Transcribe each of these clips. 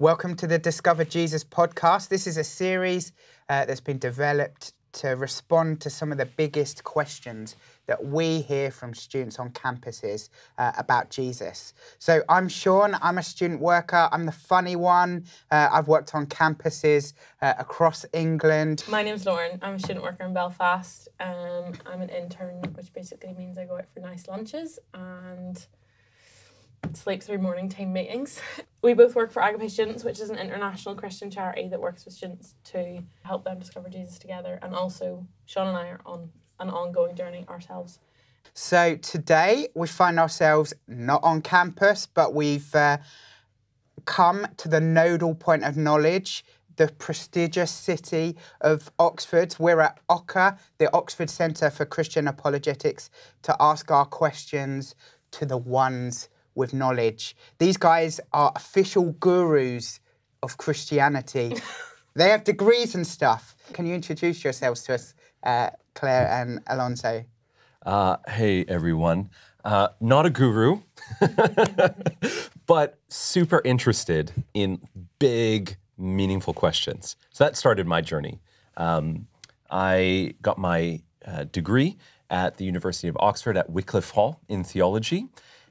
Welcome to the Discover Jesus podcast. This is a series that's been developed to respond to some of the biggest questions that we hear from students on campuses about Jesus. So I'm Sean, I'm a student worker, I'm the funny one. I've worked on campuses across England. My name's Lauren, I'm a student worker in Belfast. I'm an intern, which basically means I go out for nice lunches and sleep through morning team meetings. We both work for Agape Students, which is an international Christian charity that works with students to help them discover Jesus together. And also, Sean and I are on an ongoing journey ourselves. So today we find ourselves not on campus, but we've come to the nodal point of knowledge, the prestigious city of Oxford. We're at OCA, the Oxford Centre for Christian Apologetics, to ask our questions to the ones with knowledge. These guys are official gurus of Christianity. They have degrees and stuff. Can you introduce yourselves to us, Claire and Alonzo? Hey, everyone. Not a guru, but super interested in big, meaningful questions. So that started my journey. I got my degree at the University of Oxford at Wycliffe Hall in theology,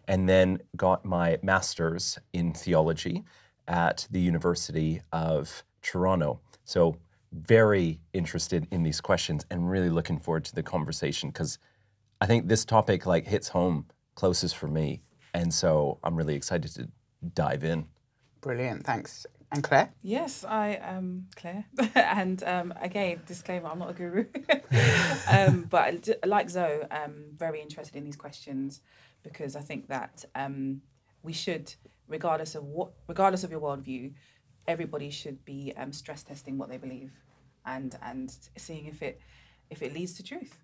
and then got my master's in theology at the University of Toronto. So very interested in these questions and really looking forward to the conversation, because I think this topic hits home closest for me. And so I'm really excited to dive in. Brilliant, thanks. And Claire? Yes, I am Claire. And again, disclaimer, I'm not a guru. But like Zoe, I'm very interested in these questions, because I think that we should, regardless of your worldview, everybody should be stress testing what they believe and seeing if it leads to truth.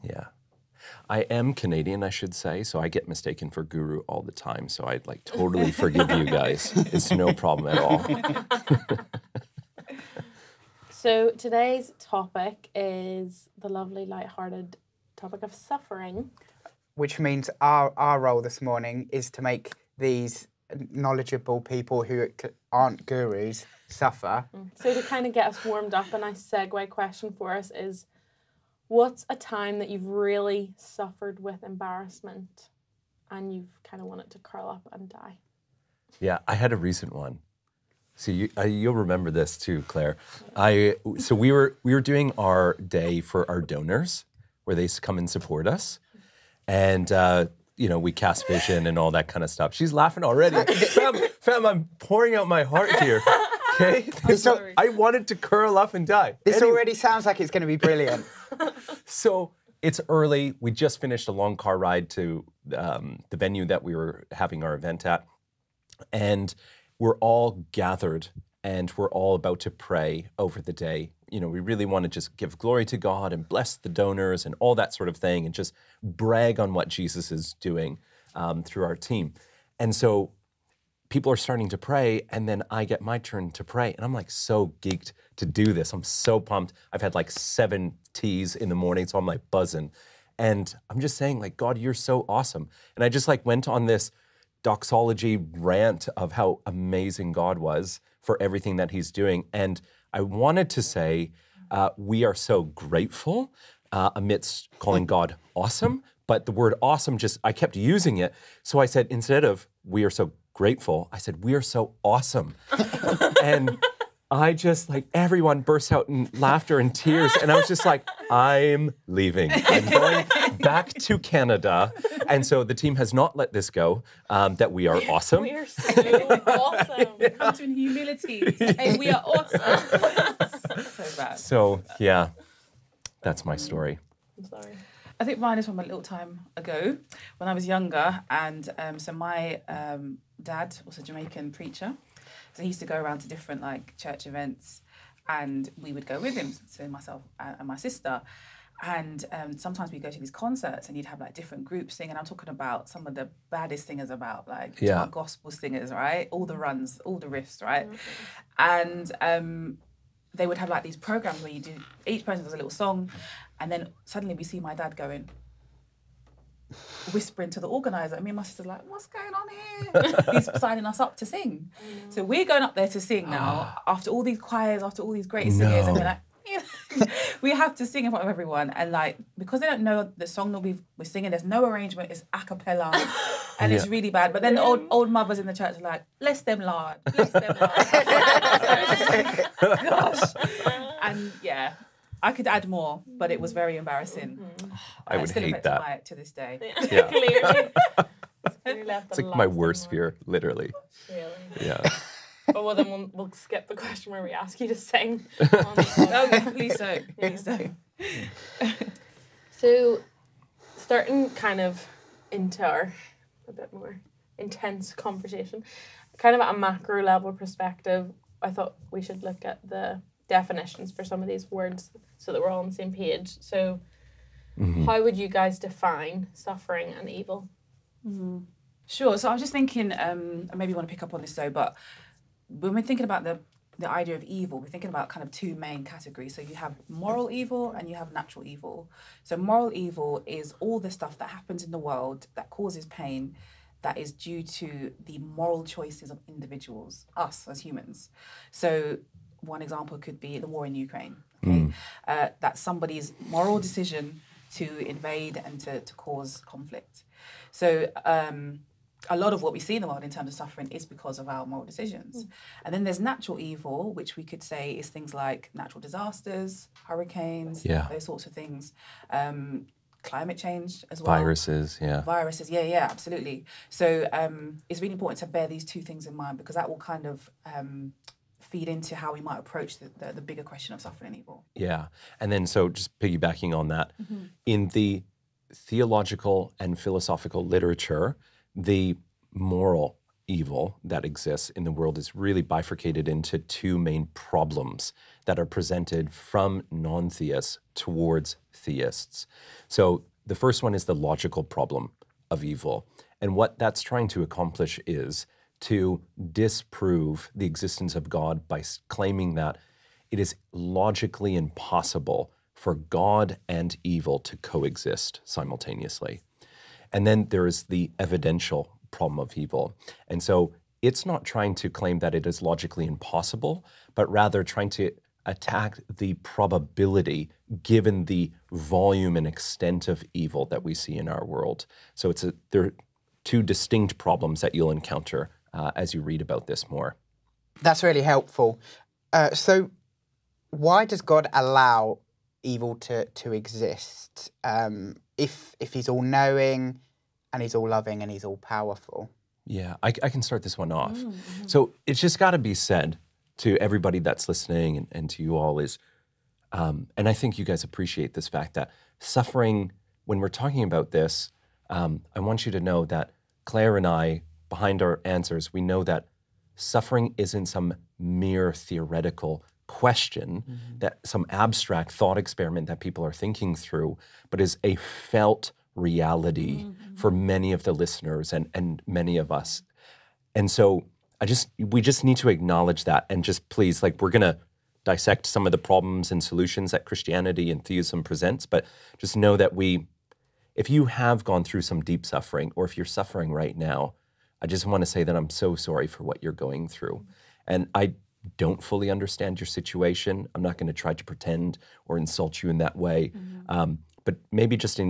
Yeah. I am Canadian, I should say, so I get mistaken for guru all the time. So I'd totally forgive you guys. It's no problem at all. So today's topic is the lovely, lighthearted topic of suffering. Which means our role this morning is to make these knowledgeable people who aren't gurus suffer. So to kind of get us warmed up, a nice segue question for us is, what's a time that you've really suffered with embarrassment and you've kind of wanted to curl up and die? Yeah, I had a recent one. So you'll remember this too, Claire. So we were doing our day for our donors, where they come and support us. And, we cast vision and all that kind of stuff. She's laughing already. Fam, I'm pouring out my heart here. Okay? So I wanted to curl up and die. This already sounds like it's going to be brilliant. So it's early. We just finished a long car ride to the venue that we were having our event at. And we're all gathered and we're all about to pray over the day. We really want to just give glory to God and bless the donors and all that sort of thing and just brag on what Jesus is doing through our team. And so people are starting to pray, and then I get my turn to pray. And I'm so geeked to do this. I'm so pumped. I've had 7 teas in the morning, so I'm buzzing. And I'm just saying, God, you're so awesome. And I just went on this doxology rant of how amazing God was for everything that he's doing. And I wanted to say, we are so grateful amidst calling God awesome, but the word awesome I kept using it. So I said, instead of we are so grateful, I said, we are so awesome. And I just everyone burst out in laughter and tears. And I was just I'm leaving. I'm going back to Canada. And so the team has not let this go, that we are awesome. We are so awesome. Yeah. Come to in humility. Hey, we are awesome. So bad. So, yeah, that's my story. I'm sorry. I think mine is from a little time ago when I was younger. And so my dad was a Jamaican preacher. So he used to go around to different church events, and we would go with him, so myself and my sister. And sometimes we'd go to these concerts and you'd have different groups sing. And I'm talking about some of the baddest singers about, gospel singers, right? All the runs, all the riffs, right? Mm-hmm. And they would have these programs where each person does a little song. And then suddenly we see my dad going. whispering to the organizer. And me and my sister's like, what's going on here? He's signing us up to sing. So we're going up there to sing now after all these choirs, after all these great singers. And we're like, we have to sing in front of everyone. And like, because they don't know the song that we're singing, there's no arrangement, it's a cappella. And it's really bad. But then the old mothers in the church are like, bless them, Lord. Bless them, Lord. Gosh. And yeah, I could add more, but it was very embarrassing. I would still hate that. to this day. Yeah. Clearly. It's like my worst fear, literally. Really? Yeah. Oh, well, then we'll skip the question where we ask you to sing. No, please don't. Please don't. So, starting kind of into our a bit more intense conversation, kind of at a macro level perspective, I thought we should look at the definitions for some of these words so that we're all on the same page. So, how would you guys define suffering and evil? Sure. So I was just thinking, I maybe want to pick up on this though, but when we're thinking about the idea of evil, we're thinking about kind of two main categories. So you have moral evil and you have natural evil. So moral evil is all the stuff that happens in the world that causes pain, that is due to the moral choices of individuals, us as humans. So one example could be the war in Ukraine. Okay? That's somebody's moral decision to invade and to cause conflict. So a lot of what we see in the world in terms of suffering is because of our moral decisions. And then there's natural evil, which we could say is things like natural disasters, hurricanes, those sorts of things. Climate change as well. Viruses, yeah, absolutely. So it's really important to bear these two things in mind, because that will kind of feed into how we might approach the bigger question of suffering and evil. Yeah. And then so just piggybacking on that, in the theological and philosophical literature, the moral evil that exists in the world is really bifurcated into two main problems that are presented from non-theists towards theists. So the first one is the logical problem of evil. And what that's trying to accomplish is to disprove the existence of God by claiming that it is logically impossible for God and evil to coexist simultaneously. And then there is the evidential problem of evil. And so it's not trying to claim that it is logically impossible, but rather trying to attack the probability given the volume and extent of evil that we see in our world. So there are two distinct problems that you'll encounter as you read about this more. That's really helpful. So why does God allow evil to exist if he's all-knowing and he's all-loving and he's all-powerful? Yeah, I can start this one off. So it's just got to be said to everybody that's listening and to you all is, and I think you guys appreciate this fact that suffering, when we're talking about this, I want you to know that Claire and I, behind our answers, we know that suffering isn't some mere theoretical question, that some abstract thought experiment that people are thinking through, but is a felt reality for many of the listeners and many of us. And so we just need to acknowledge that, and just please, like, we're gonna dissect some of the problems and solutions that Christianity and theism presents, but just know that if you have gone through some deep suffering, or if you're suffering right now, I just want to say that I'm so sorry for what you're going through. And I don't fully understand your situation. I'm not going to try to pretend or insult you in that way. But maybe just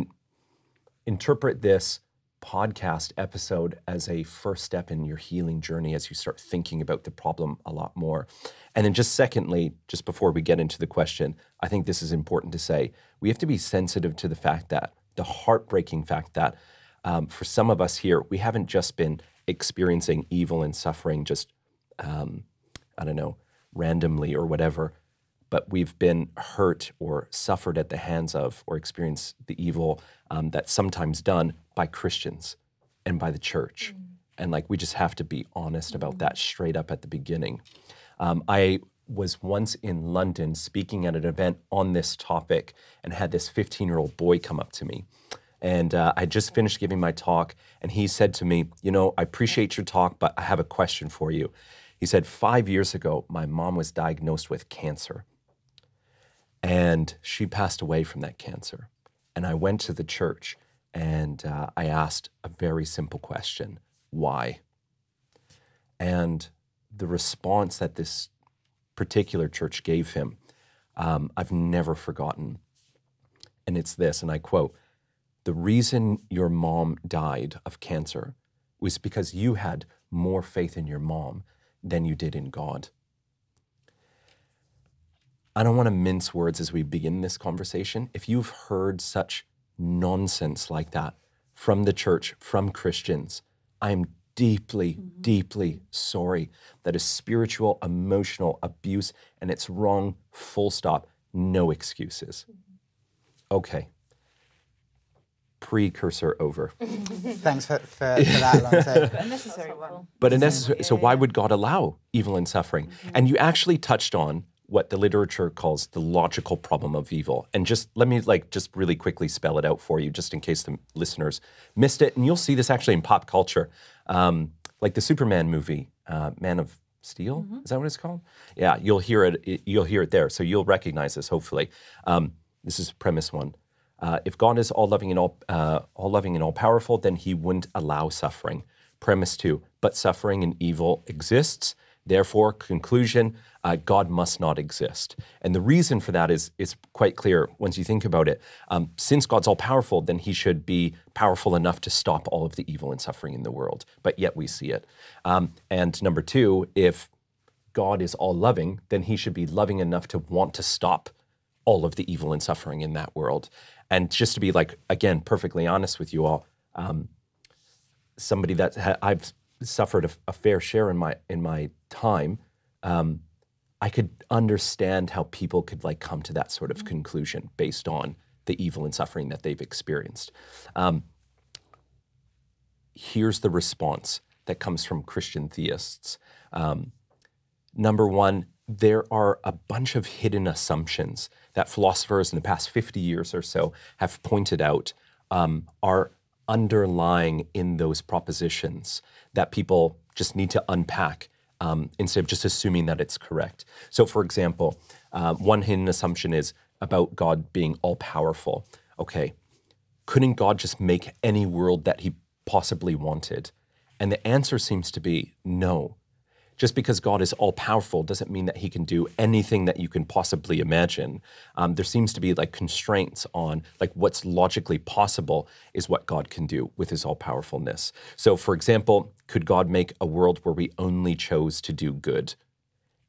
interpret this podcast episode as a first step in your healing journey as you start thinking about the problem a lot more. And then just secondly, just before we get into the question, I think this is important to say, we have to be sensitive to the fact that, the heartbreaking fact that for some of us here, we haven't just been experiencing evil and suffering just, I don't know, randomly or whatever, but we've been hurt or suffered at the hands of or experienced the evil that's sometimes done by Christians and by the church. And like, we just have to be honest about that straight up at the beginning. I was once in London speaking at an event on this topic and had this 15-year-old boy come up to me. And I just finished giving my talk, and he said to me, I appreciate your talk, but I have a question for you. He said, 5 years ago, my mom was diagnosed with cancer, and she passed away from that cancer. And I went to the church, and I asked a very simple question: why? And the response that this particular church gave him, I've never forgotten. And it's this, and I quote, "The reason your mom died of cancer was because you had more faith in your mom than you did in God." I don't want to mince words as we begin this conversation. If you've heard such nonsense like that from the church, from Christians, I'm deeply, deeply sorry. That is spiritual, emotional abuse, and it's wrong, full stop, no excuses. Okay. Precursor over. Thanks for that, Alonzo. But a necessary one. But a necessary, so why would God allow evil and suffering? And you actually touched on what the literature calls the logical problem of evil. And just let me just really quickly spell it out for you, just in case the listeners missed it. And you'll see this actually in pop culture. Like the Superman movie, Man of Steel, is that what it's called? Yeah, you'll hear it there. So you'll recognize this, hopefully. This is premise one. If God is all loving and all powerful, then he wouldn't allow suffering. Premise two, but suffering and evil exists. Therefore, conclusion, God must not exist. And the reason for that is quite clear once you think about it. Since God's all powerful, then he should be powerful enough to stop all of the evil and suffering in the world. But yet we see it. And number two, if God is all loving, then he should be loving enough to want to stop all of the evil and suffering in that world. And just to be again, perfectly honest with you all, somebody that I've suffered a fair share in my time, I could understand how people could come to that sort of conclusion based on the evil and suffering that they've experienced. Here's the response that comes from Christian theists. Number one, there are a bunch of hidden assumptions that philosophers in the past 50 years or so have pointed out are underlying in those propositions that people just need to unpack instead of just assuming that it's correct. So for example, one hidden assumption is about God being all-powerful. Okay, couldn't God just make any world that he possibly wanted? And the answer seems to be no. Just because God is all-powerful doesn't mean that he can do anything that you can possibly imagine. There seems to be constraints on what's logically possible is what God can do with his all-powerfulness. So for example, could God make a world where we only chose to do good?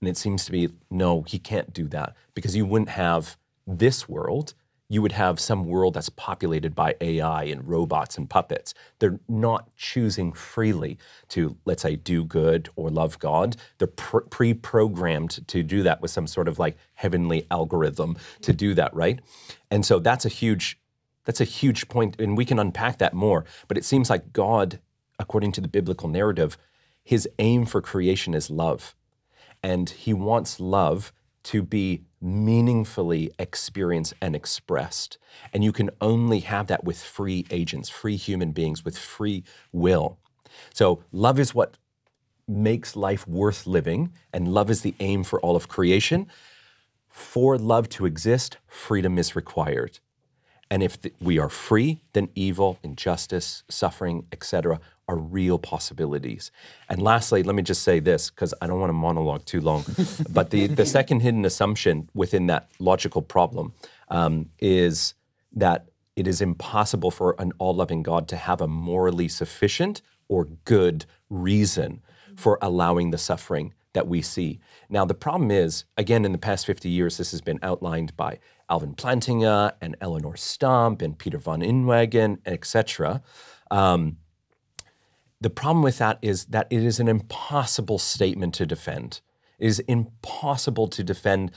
And it seems to be, no, he can't do that because you wouldn't have this world. You would have some world that's populated by AI and robots and puppets. They're not choosing freely to, let's say, do good or love God. They're pre-programmed to do that with some sort of heavenly algorithm to do that, right? And so that's a huge point, and we can unpack that more. But it seems like God, according to the biblical narrative, his aim for creation is love. And he wants love to be meaningfully experienced and expressed. And you can only have that with free agents, free human beings with free will. So love is what makes life worth living, and love is the aim for all of creation. For love to exist, freedom is required. And if we are free, then evil, injustice, suffering, etc. are real possibilities. And lastly, let me just say this, because I don't want to monologue too long, but the second hidden assumption within that logical problem is that it is impossible for an all-loving God to have a morally sufficient or good reason for allowing the suffering that we see. Now, the problem is, again, in the past 50 years, this has been outlined by Alvin Plantinga and Eleanor Stump and Peter von Inwagen, etc. The problem with that is that it is an impossible statement to defend. It is impossible to defend.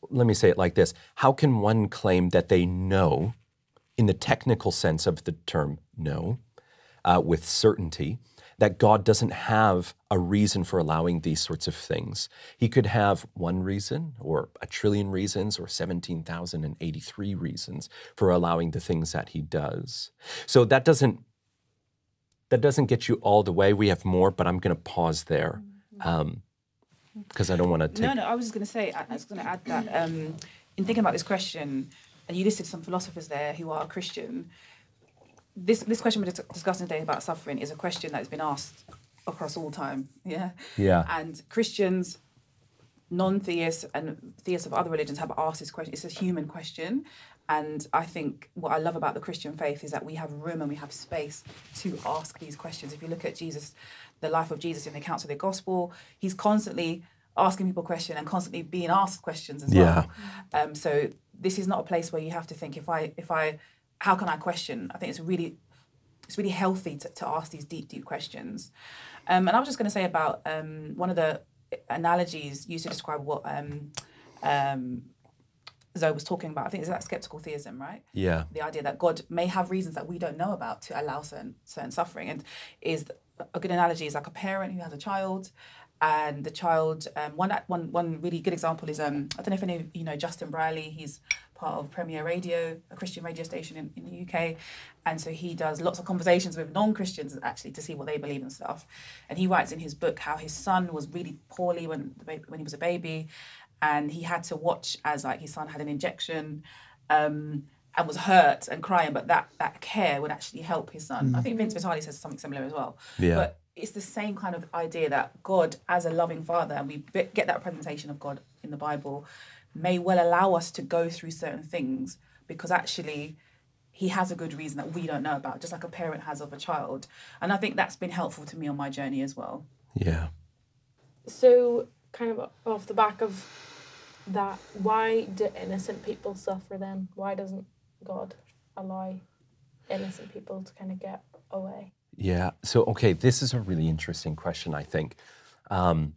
Let me say it like this. How can one claim that they know, in the technical sense of the term know, with certainty, that God doesn't have a reason for allowing these sorts of things? He could have one reason, or a trillion reasons, or 17,083 reasons for allowing the things that he does. So that doesn't get you all the way. We have more, but I'm going to pause there because I don't want to take... No, I was going to say, I was going to add that in thinking about this question, and you listed some philosophers there who are Christian, this question we're discussing today about suffering is a question that has been asked across all time. Yeah. And Christians, non-theists and theists of other religions have asked this question. It's a human question. And I think what I love about the Christian faith is that we have room and we have space to ask these questions. If you look at Jesus, the life of Jesus in the accounts of the gospel, he's constantly asking people questions and constantly being asked questions as well. So this is not a place where you have to think, how can I question? I think it's really healthy to ask these deep questions. And I was just going to say about one of the analogies used to describe what Zoe was talking about. I think it's that skeptical theism, right? Yeah. The idea that God may have reasons that we don't know about to allow certain suffering. And is a good analogy is like a parent who has a child, and the child. One really good example is I don't know if any of you know Justin Briley. He's part of Premier Radio, a Christian radio station in the UK, and so he does lots of conversations with non-Christians actually to see what they believe and stuff. And he writes in his book how his son was really poorly when he was a baby, and he had to watch as like his son had an injection and was hurt and crying, but that care would actually help his son. I think Vince Vitale says something similar as well. But it's the same kind of idea that God, as a loving father, and we get that presentation of God in the Bible, may well allow us to go through certain things because actually he has a good reason that we don't know about, just like a parent has of a child. And I think that's been helpful to me on my journey as well. Yeah. So kind of off the back of that, why do innocent people suffer then? Why doesn't God allow innocent people to kind of get away? Yeah. So, okay, this is a really interesting question, I think. And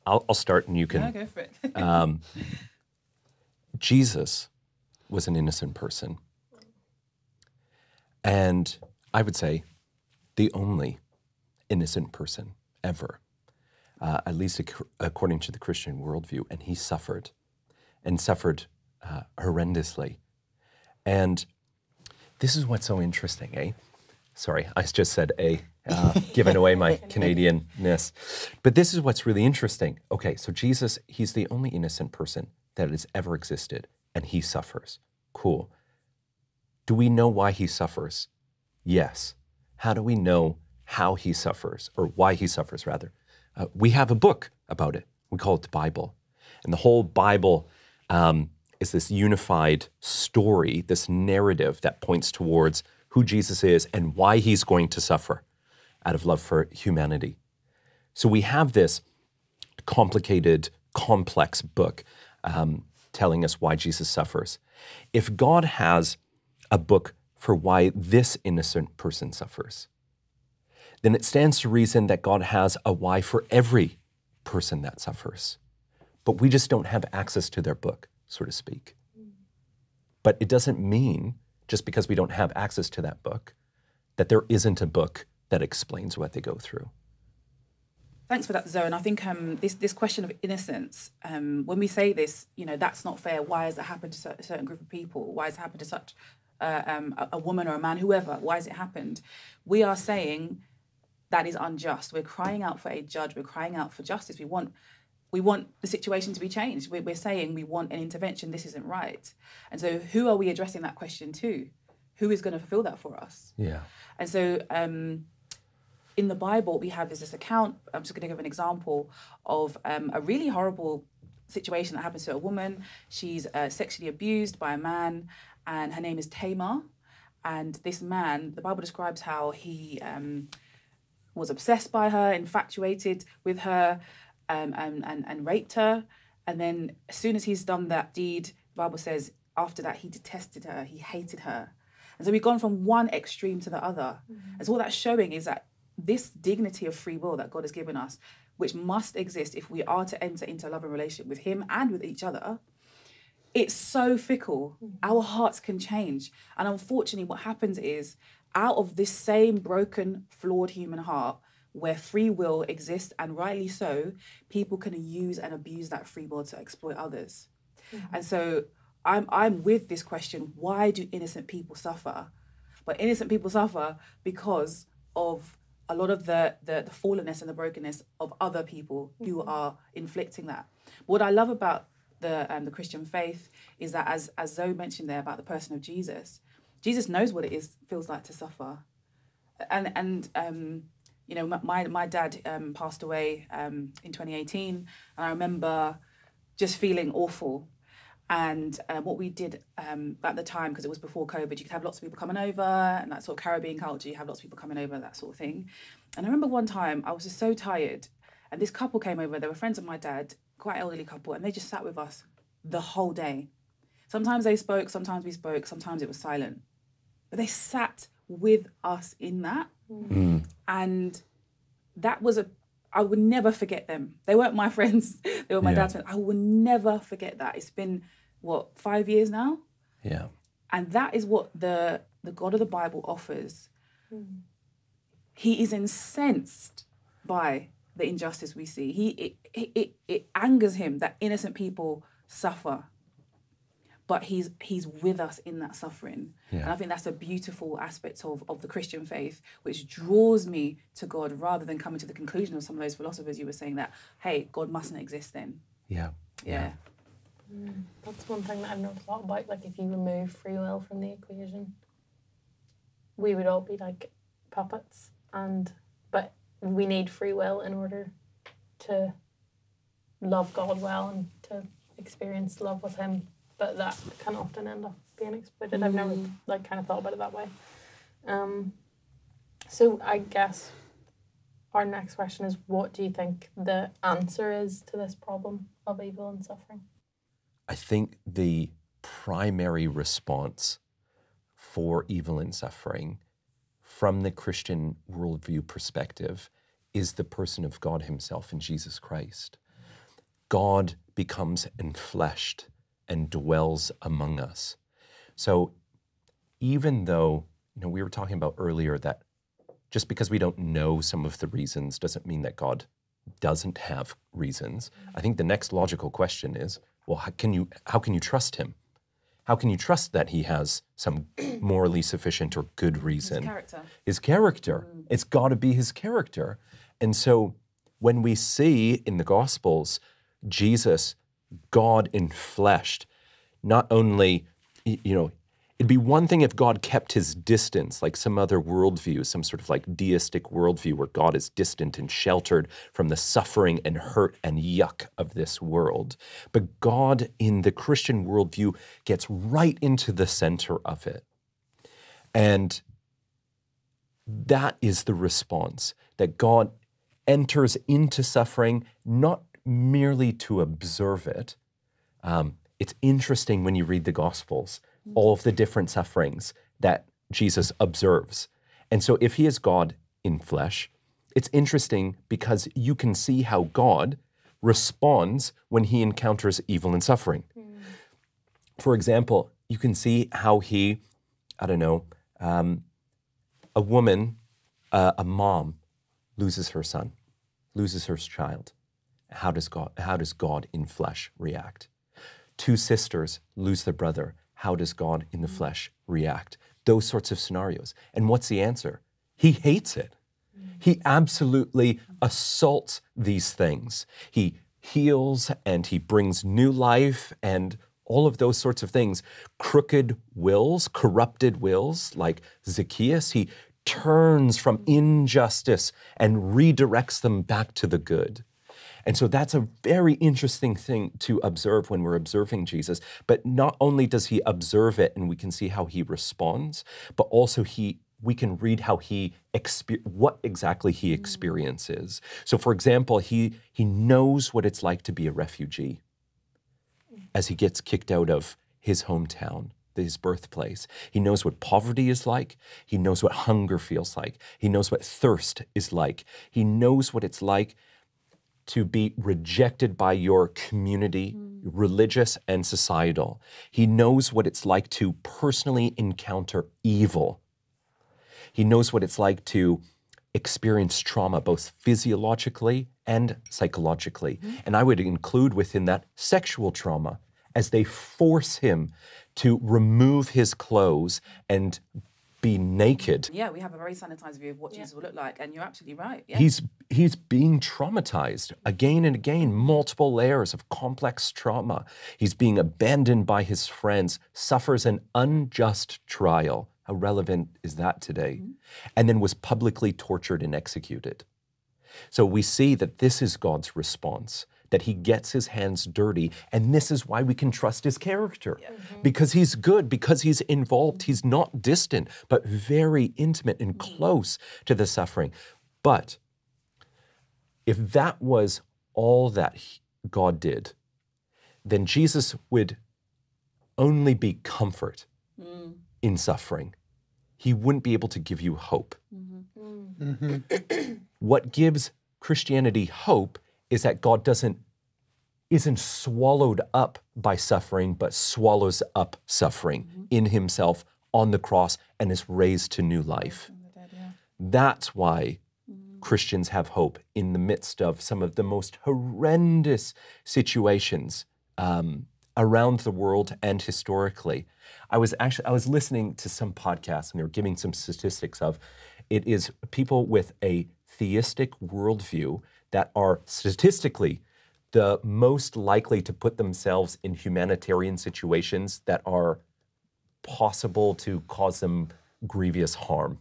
I'll start and you can... Yeah, go for it. Jesus was an innocent person. And I would say the only innocent person ever, at least according to the Christian worldview. And he suffered, and suffered horrendously. And this is what's so interesting, eh? Sorry, I just said giving away my Canadianness. But this is what's really interesting. Okay, so Jesus, he's the only innocent person that has ever existed, and he suffers. Cool. Do we know why he suffers? Yes. How do we know how he suffers, or why he suffers, rather? We have a book about it. We call it the Bible. And the whole Bible is this unified story, this narrative that points towards who Jesus is and why he's going to suffer out of love for humanity. So we have this complicated, complex book telling us why Jesus suffers. If God has a book for why this innocent person suffers, then it stands to reason that God has a why for every person that suffers. But we just don't have access to their book, so to speak. But it doesn't mean, just because we don't have access to that book, that there isn't a book that explains what they go through. Thanks for that, Zoe. And I think this question of innocence, when we say this, that's not fair. Why has it happened to a certain group of people? Why has it happened to such a woman or a man, whoever? Why has it happened? We are saying that is unjust. We're crying out for a judge. We're crying out for justice. We want the situation to be changed. We're saying we want an intervention. This isn't right. And so who are we addressing that question to? Who is going to fulfill that for us? Yeah. And so in the Bible, we have this account. I'm just going to give an example of a really horrible situation that happens to a woman. She's sexually abused by a man, and her name is Tamar. And this man, the Bible describes how he was obsessed by her, infatuated with her, and raped her. And then as soon as he's done that deed, the Bible says after that he detested her, he hated her. And so we've gone from one extreme to the other. And so what that's showing is that this dignity of free will that God has given us, which must exist if we are to enter into a loving relationship with him and with each other, it's so fickle. Our hearts can change. And unfortunately, what happens is out of this same broken, flawed human heart, where free will exists, and rightly so, people can use and abuse that free will to exploit others. And so I'm with this question, why do innocent people suffer? But innocent people suffer because of a lot of the fallenness and the brokenness of other people who are inflicting that. But what I love about the Christian faith is that, as Zoe mentioned there about the person of Jesus, Jesus knows what it feels like to suffer. And you know, my dad passed away in 2018, and I remember just feeling awful. And what we did at the time, because it was before COVID, you could have lots of people coming over, and that sort of Caribbean culture, you have lots of people coming over, that sort of thing. And I remember one time I was just so tired, and this couple came over. They were friends of my dad, quite elderly couple, and they just sat with us the whole day. Sometimes they spoke, sometimes we spoke, sometimes it was silent. But they sat with us in that. Mm. And that was I would never forget them. They weren't my friends. They were my dad's friends. I will never forget that. It's been, 5 years now? Yeah. And that is what the God of the Bible offers. Mm. He is incensed by the injustice we see. It angers him that innocent people suffer. But he's with us in that suffering. Yeah. And I think that's a beautiful aspect of the Christian faith, which draws me to God rather than coming to the conclusion of some of those philosophers you were saying that, hey, God mustn't exist then. Yeah. Yeah. That's one thing that I've noticed a lot about, like, if you remove free will from the equation, we would all be like puppets, but we need free will in order to love God well and to experience love with him. But that can often end up being exploited. I've never kind of thought about it that way. So I guess our next question is, what do you think the answer is to this problem of evil and suffering? I think the primary response for evil and suffering from the Christian worldview perspective is the person of God himself in Jesus Christ. God becomes enfleshed and dwells among us. So even though, we were talking about earlier that just because we don't know some of the reasons doesn't mean that God doesn't have reasons. I think the next logical question is, well, how can you trust him? How can you trust that he has some morally sufficient or good reason? His character. It's got to be his character. And so when we see in the Gospels Jesus, God enfleshed, not only, it'd be one thing if God kept his distance, like some other worldview, some sort of like deistic worldview where God is distant and sheltered from the suffering and hurt and yuck of this world. But God in the Christian worldview gets right into the center of it. And that is the response, that God enters into suffering, not merely to observe it. It's interesting when you read the Gospels, all of the different sufferings that Jesus observes. And so if he is God in flesh, it's interesting because you can see how God responds when he encounters evil and suffering. For example, you can see how he, a woman, a mom loses her son, loses her child. How does God in flesh react? Two sisters lose their brother. How does God in the flesh react? Those sorts of scenarios. And what's the answer? He hates it. He absolutely assaults these things. He heals and he brings new life and all of those sorts of things. Crooked wills, corrupted wills, like Zacchaeus, he turns from injustice and redirects them back to the good. And so that's a very interesting thing to observe when we're observing Jesus. But not only does he observe it and we can see how he responds, but also we can read how what exactly he experiences. So for example, he knows what it's like to be a refugee as he gets kicked out of his hometown, his birthplace. He knows what poverty is like. He knows what hunger feels like. He knows what thirst is like. He knows what it's like to be rejected by your community, religious and societal. He knows what it's like to personally encounter evil. He knows what it's like to experience trauma, both physiologically and psychologically. And I would include within that sexual trauma, as they force him to remove his clothes and be naked. Yeah, we have a very sanitized view of what Jesus will look like, and you're absolutely right. Yeah. He's being traumatized again and again, multiple layers of complex trauma. He's being abandoned by his friends, suffers an unjust trial. How relevant is that today? And then was publicly tortured and executed. So we see that this is God's response, that he gets his hands dirty, and this is why we can trust his character. Because he's good, because he's involved. He's not distant, but very intimate and close to the suffering. But if that was all that God did, then Jesus would only be comfort in suffering. He wouldn't be able to give you hope. What gives Christianity hope is that God isn't swallowed up by suffering, but swallows up suffering in himself on the cross and is raised to new life. That's why Christians have hope in the midst of some of the most horrendous situations around the world and historically. I was listening to some podcasts, and they were giving some statistics of it is people with a theistic worldview that are statistically the most likely to put themselves in humanitarian situations that are possible to cause them grievous harm.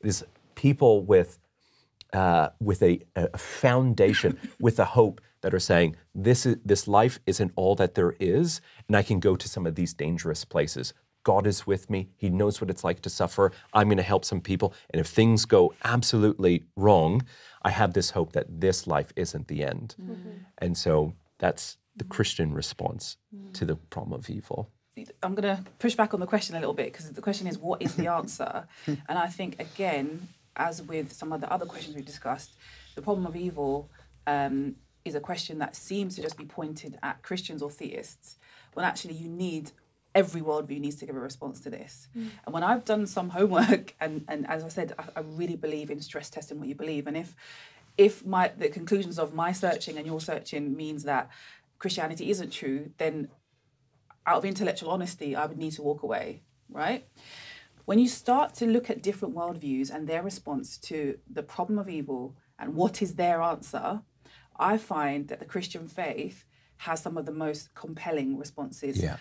It is people with a foundation, with a hope that are saying, this life isn't all that there is, and I can go to some of these dangerous places. God is with me. He knows what it's like to suffer. I'm going to help some people. And if things go absolutely wrong, I have this hope that this life isn't the end. And so that's the Christian response to the problem of evil. I'm going to push back on the question a little bit, because the question is, what is the answer? And I think, again, as with some of the other questions we've discussed, the problem of evil is a question that seems to just be pointed at Christians or theists, when actually you need every worldview needs to give a response to this. And when I've done some homework, and as I said, I really believe in stress testing what you believe. And if the conclusions of my searching and your searching means that Christianity isn't true, then out of intellectual honesty, I would need to walk away, right? When you start to look at different worldviews and their response to the problem of evil and what is their answer, I find that the Christian faith has some of the most compelling responses. Yeah,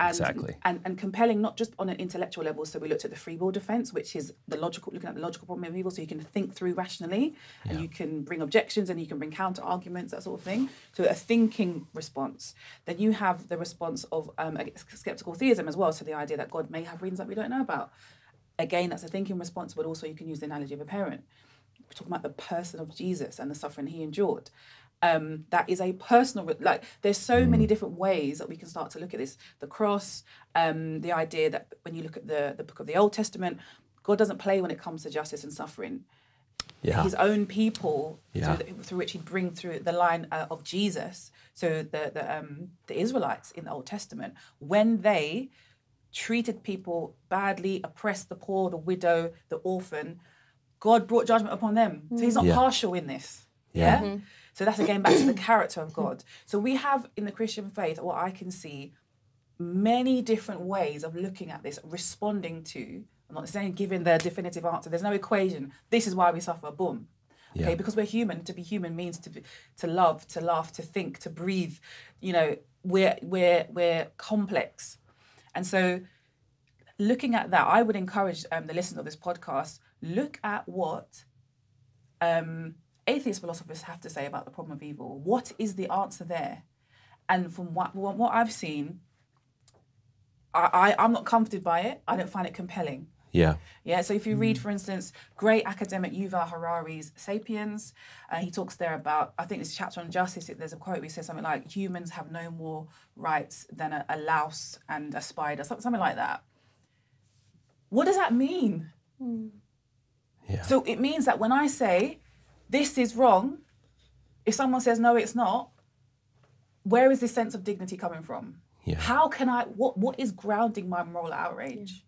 exactly. And compelling, not just on an intellectual level. So we looked at the free will defense, which is looking at the logical problem of evil, so you can think through rationally, and you can bring objections and you can bring counter arguments, that sort of thing. So a thinking response. Then you have the response of skeptical theism as well. So the idea that God may have reasons that we don't know about. Again, that's a thinking response, but also you can use the analogy of a parent. We're talking about the person of Jesus and the suffering he endured. That is a personal, there's so many different ways that we can start to look at this. The cross, the idea that when you look at the book of the Old Testament, God doesn't play when it comes to justice and suffering. His own people, through which he'd bring through the line of Jesus. So the Israelites in the Old Testament, when they treated people badly, oppressed the poor, the widow, the orphan, God brought judgment upon them. So he's not partial in this. So that's again back to the character of God. So we have in the Christian faith, what I can see, many different ways of looking at this, responding to. I'm not saying giving the definitive answer. There's no equation. This is why we suffer. Boom. Okay, because we're human. To be human means to love, to laugh, to think, to breathe. You know, we're complex, and so looking at that, I would encourage the listeners of this podcast, look at what atheist philosophers have to say about the problem of evil. What is the answer there? And from what I've seen, I'm not comforted by it. I don't find it compelling. Yeah. So if you read, for instance, great academic Yuval Harari's *Sapiens*, he talks there about, I think this chapter on justice, there's a quote where he says something like, humans have no more rights than a louse and a spider, something like that. What does that mean? So it means that when I say, this is wrong, if someone says, no, it's not, where is this sense of dignity coming from? How can what is grounding my moral outrage?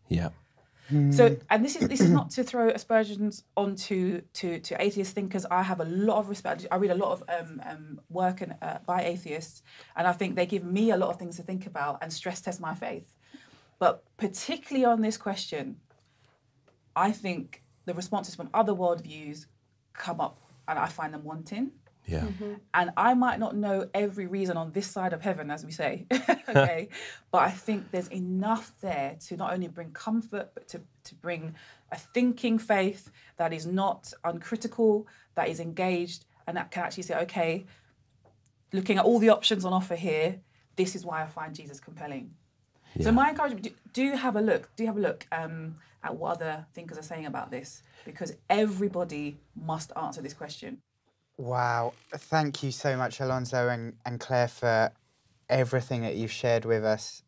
So, and this is not to throw aspersions onto to atheist thinkers. I have a lot of respect. I read a lot of work by atheists, and I think they give me a lot of things to think about and stress test my faith. But particularly on this question, I think the responses from other worldviews come up and I find them wanting. Yeah. And I might not know every reason on this side of heaven, as we say, okay? But I think there's enough there to not only bring comfort, but to bring a thinking faith that is not uncritical, that is engaged, and that can actually say, okay, looking at all the options on offer here, this is why I find Jesus compelling. Yeah. So my encouragement, do have a look at what other thinkers are saying about this, because everybody must answer this question. Wow. Thank you so much, Alonzo and Claire, for everything that you've shared with us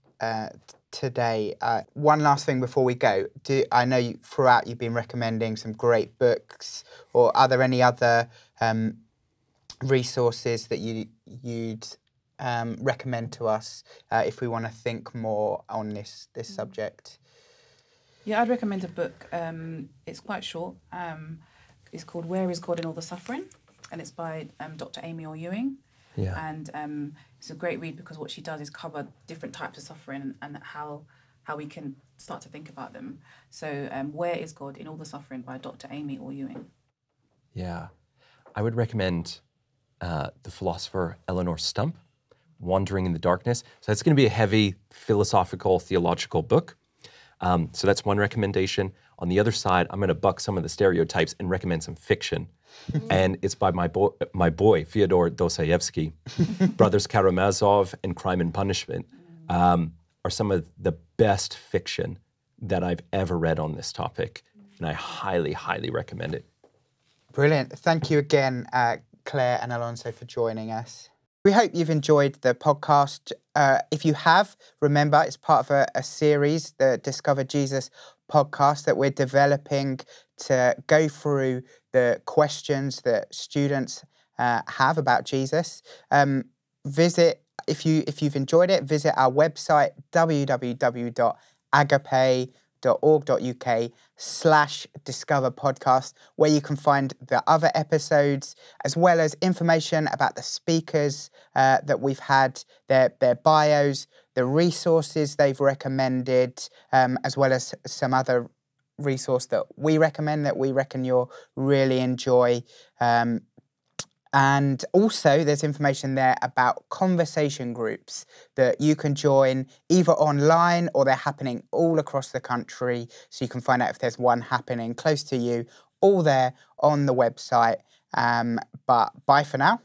today. One last thing before we go. I know throughout you've been recommending some great books, or are there any other resources that you'd recommend to us if we want to think more on this subject? Yeah, I'd recommend a book. It's quite short. It's called Where is God in All the Suffering? And it's by Dr. Amy Orr Ewing. Yeah. And it's a great read because what she does is cover different types of suffering and how we can start to think about them. So Where is God in All the Suffering by Dr. Amy Orr Ewing. Yeah. I would recommend the philosopher Eleanor Stump, Wandering in the Darkness. So it's going to be a heavy philosophical, theological book. So that's one recommendation. On the other side, I'm going to buck some of the stereotypes and recommend some fiction. And it's by my boy, Fyodor Dostoevsky. Brothers Karamazov and Crime and Punishment are some of the best fiction that I've ever read on this topic. And I highly, highly recommend it. Brilliant. Thank you again, Claire and Alonzo, for joining us. We hope you've enjoyed the podcast. If you have, remember, it's part of a series, the Discover Jesus podcast, that we're developing to go through the questions that students have about Jesus. If you've enjoyed it, visit our website, www.agape.org.uk/discover podcast, where you can find the other episodes, as well as information about the speakers that we've had, their bios, the resources they've recommended, as well as some other resource that we recommend that we reckon you'll really enjoy. And also there's information there about conversation groups that you can join either online or they're happening all across the country. So you can find out if there's one happening close to you, all there on the website. But bye for now.